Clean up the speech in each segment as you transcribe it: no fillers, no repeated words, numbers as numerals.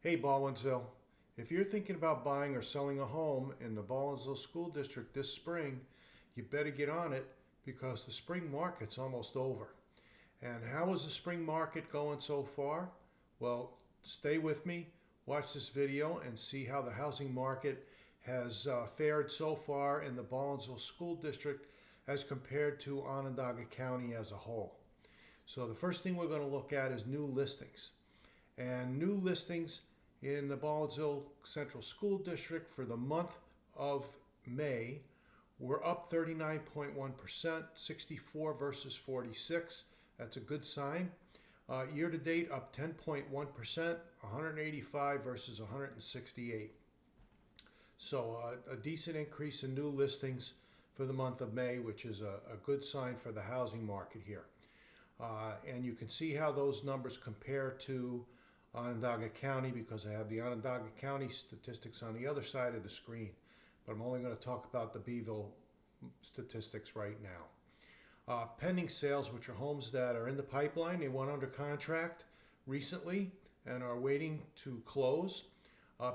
Hey Baldwinsville, if you're thinking about buying or selling a home in the Baldwinsville School District this spring, you better get on it because the spring market's almost over. And how is the spring market going so far? Well, stay with me, watch this video, and see how the housing market has fared so far in the Baldwinsville School District as compared to Onondaga County as a whole. So the first thing we're going to look at is new listings. And new listings in the Baldwinsville Central School District for the month of May were up 39.1%, 64 versus 46. That's a good sign. Year to date up 10.1%, 185 versus 168. So a decent increase in new listings for the month of May, which is a good sign for the housing market here. And you can see how those numbers compare to Onondaga County because I have the Onondaga County statistics on the other side of the screen. But I'm only going to talk about the Beeville statistics right now. Pending sales, which are homes that are in the pipeline, they went under contract recently and are waiting to close.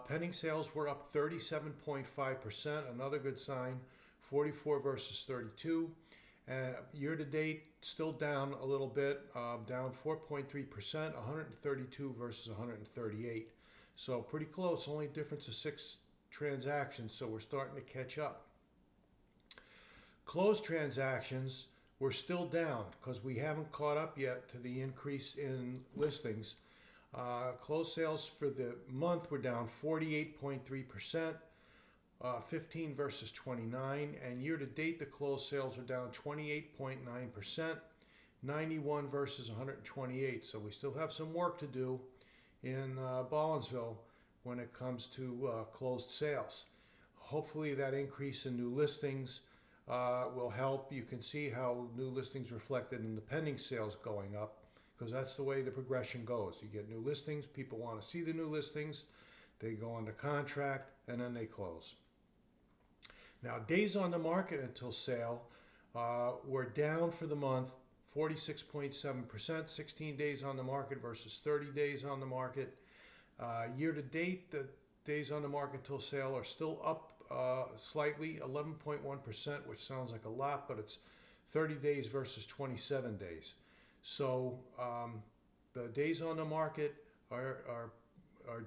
Pending sales were up 37.5%, another good sign, 44 versus 32. Year to date, still down a little bit, down 4.3%, 132 versus 138. So pretty close, only difference of 6 transactions, so we're starting to catch up. Closed transactions were still down because we haven't caught up yet to the increase in listings. Closed sales for the month were down 48.3%. 15 versus 29, and year to date the closed sales are down 28.9%, 91 versus 128. So we still have some work to do in Baldwinsville when it comes to closed sales. Hopefully that increase in new listings will help. You can see how new listings reflected in the pending sales going up because that's the way the progression goes. You get new listings, people want to see the new listings, they go under contract, and then they close. Now, days on the market until sale were down for the month, 46.7%, 16 days on the market versus 30 days on the market. Year to date, the days on the market until sale are still up slightly, 11.1%, which sounds like a lot, but it's 30 days versus 27 days. So the days on the market are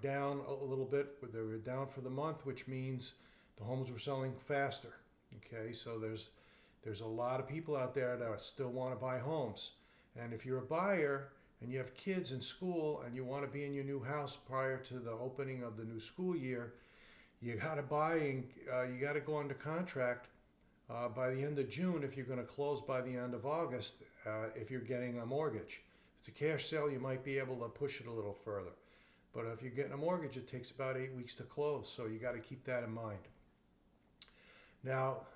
down a little bit. They were down for the month, which means the homes were selling faster. Okay, so there's a lot of people out there that still want to buy homes. And if you're a buyer and you have kids in school and you want to be in your new house prior to the opening of the new school year, you got to buy and you got to go under contract by the end of June if you're going to close by the end of August if you're getting a mortgage. If it's a cash sale, you might be able to push it a little further. But if you're getting a mortgage, it takes about 8 weeks to close, so you got to keep that in mind. Now,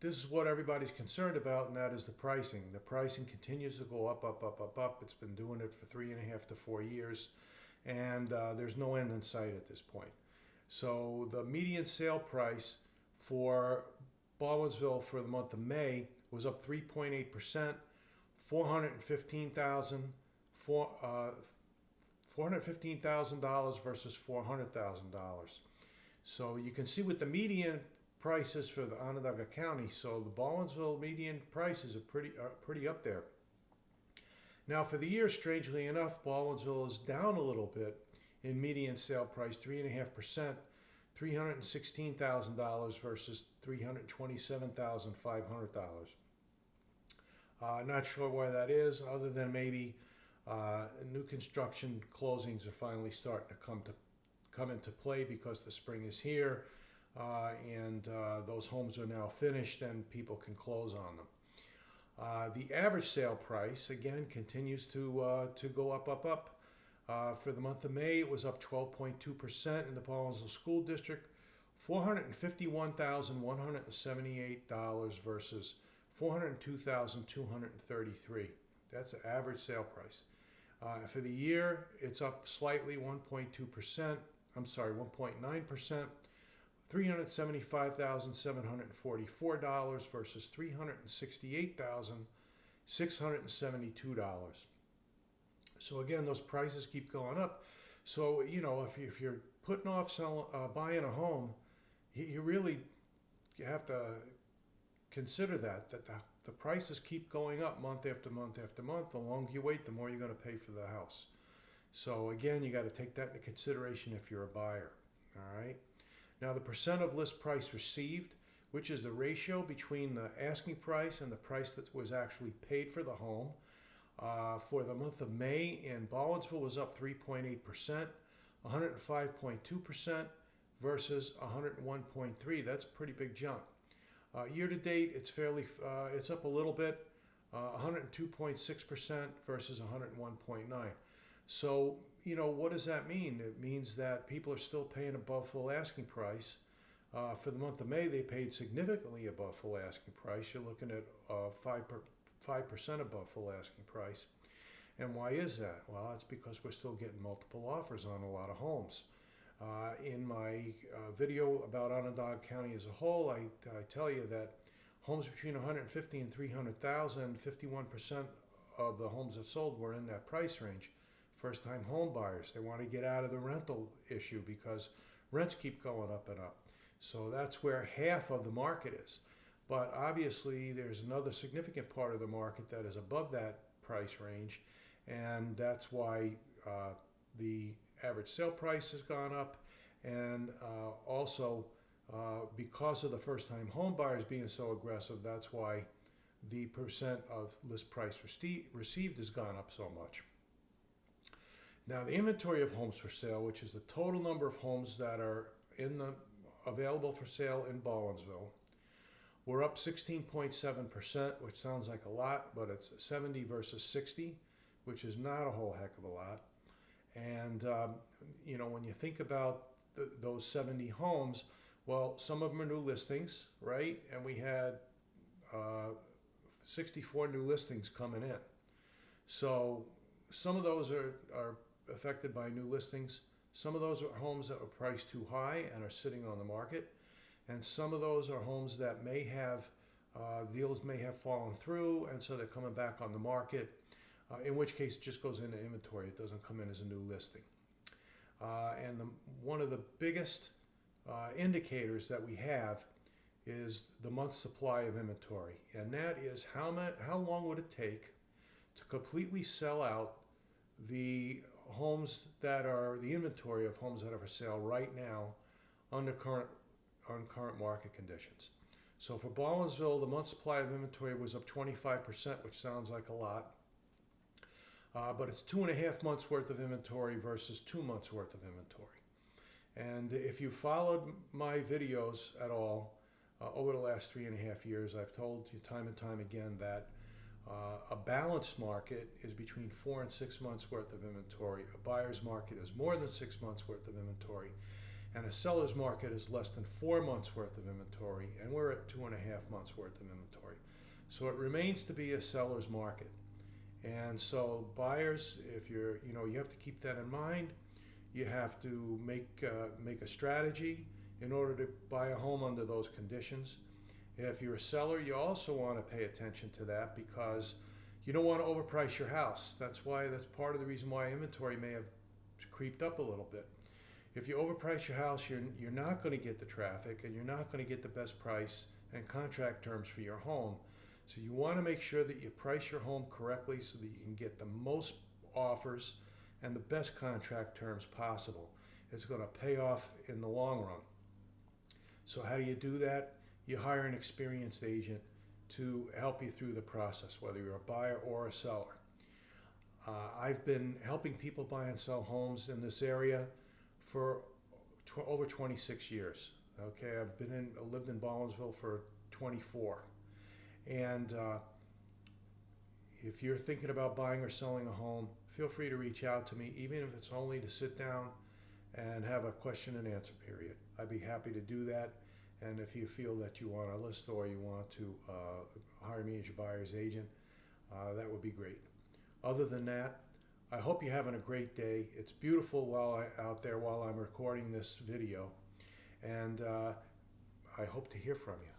this is what everybody's concerned about, and that is the pricing. The pricing continues to go up, up, up, up, up. It's been doing it for 3.5 to 4 years, and there's no end in sight at this point. So the median sale price for Baldwinsville for the month of May was up 3.8%, $415,000 versus $400,000. So you can see with the median prices for the Onondaga County, so the Baldwinsville median prices are pretty up there. Now for the year, strangely enough, Baldwinsville is down a little bit in median sale price, 3.5%, $316,000 versus $327,500. Not sure why that is, other than maybe new construction closings are finally starting to come into play because the spring is here. And those homes are now finished and people can close on them. The average sale price, again, continues to go up, up, up. For the month of May, it was up 12.2% in the Baldwinsville School District, $451,178 versus $402,233. That's the average sale price. For the year, it's up slightly, 1.9%. $375,744 versus $368,672. So again, those prices keep going up. So, if you're putting off buying a home, you really have to consider that the prices keep going up month after month after month. The longer you wait, the more you're going to pay for the house. So again, you got to take that into consideration if you're a buyer. All right. Now the percent of list price received, which is the ratio between the asking price and the price that was actually paid for the home, for the month of May in Baldwinsville was up 3.8%, 105.2% versus 101.3%. That's a pretty big jump. Year to date, it's up a little bit, 102.6% versus 101.9%. So, what does that mean? It means that people are still paying above full asking price. For the month of May, they paid significantly above full asking price. You're looking at 5% above full asking price. And why is that? Well, it's because we're still getting multiple offers on a lot of homes. In my video about Onondaga County as a whole, I tell you that homes between 150 and 300,000, 51% of the homes that sold were in that price range. First-time home buyers, they want to get out of the rental issue because rents keep going up and up. So that's where half of the market is. But obviously, there's another significant part of the market that is above that price range, and that's why the average sale price has gone up, and also because of the first-time home buyers being so aggressive, that's why the percent of list price received has gone up so much. Now, the inventory of homes for sale, which is the total number of homes that are available for sale in Baldwinsville, we're up 16.7%, which sounds like a lot, but it's 70 versus 60, which is not a whole heck of a lot. And, when you think about those 70 homes, well, some of them are new listings, right? And we had 64 new listings coming in. So some of those are affected by new listings. Some of those are homes that were priced too high and are sitting on the market. And some of those are homes that may have, deals may have fallen through, and so they're coming back on the market, in which case it just goes into inventory. It doesn't come in as a new listing. And one of the biggest indicators that we have is the month's supply of inventory. And that is how long would it take to completely sell out the homes that are the inventory of homes that are for sale right now under current market conditions. So for Baldwinsville, the month supply of inventory was up 25%, which sounds like a lot, but it's 2.5 months worth of inventory versus 2 months worth of inventory. And if you followed my videos at all over the last 3.5 years, I've told you time and time again that a balanced market is between 4 and 6 months worth of inventory. A buyer's market is more than 6 months worth of inventory. And a seller's market is less than 4 months worth of inventory. And we're at 2.5 months worth of inventory. So it remains to be a seller's market. And so buyers, if you have to keep that in mind. You have to make a strategy in order to buy a home under those conditions. If you're a seller, you also want to pay attention to that because you don't want to overprice your house. That's part of the reason why inventory may have creeped up a little bit. If you overprice your house, you're not going to get the traffic and you're not going to get the best price and contract terms for your home. So you want to make sure that you price your home correctly so that you can get the most offers and the best contract terms possible. It's going to pay off in the long run. So how do you do that? You hire an experienced agent to help you through the process, whether you're a buyer or a seller. I've been helping people buy and sell homes in this area for over 26 years. Okay, I've lived in Baldwinsville for 24. And if you're thinking about buying or selling a home, feel free to reach out to me, even if it's only to sit down and have a question and answer period. I'd be happy to do that. And if you feel that you want a list or you want to hire me as your buyer's agent, that would be great. Other than that, I hope you're having a great day. It's beautiful out there while I'm recording this video. And I hope to hear from you.